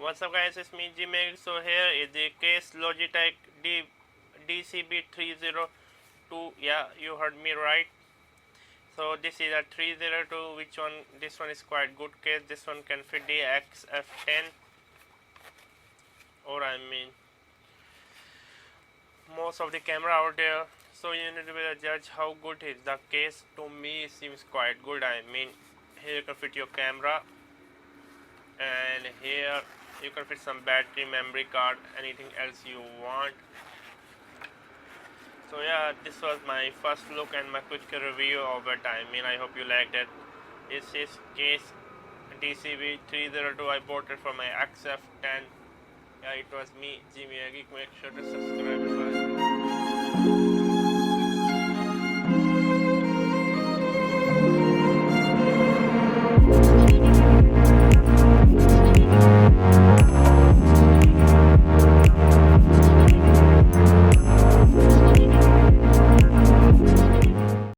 What's up guys, it's me Gmail. So here is the Case Logic DCB-302. Yeah, you heard me right. So this is a 302, which one, this one is quite good case. This one can fit the XF10, or I mean most of the camera out there. So you need to be the judge how good is the case. To me it seems quite good. I mean, here you can fit your camera, and here you can fit some battery, memory card, anything else you want. So yeah, this was my first look and my quick review of it. I mean, I hope you liked it. This is Case DCB-302. I bought it for my XF10. Yeah, it was me, Jimmy Geek. Make sure to subscribe. Bye.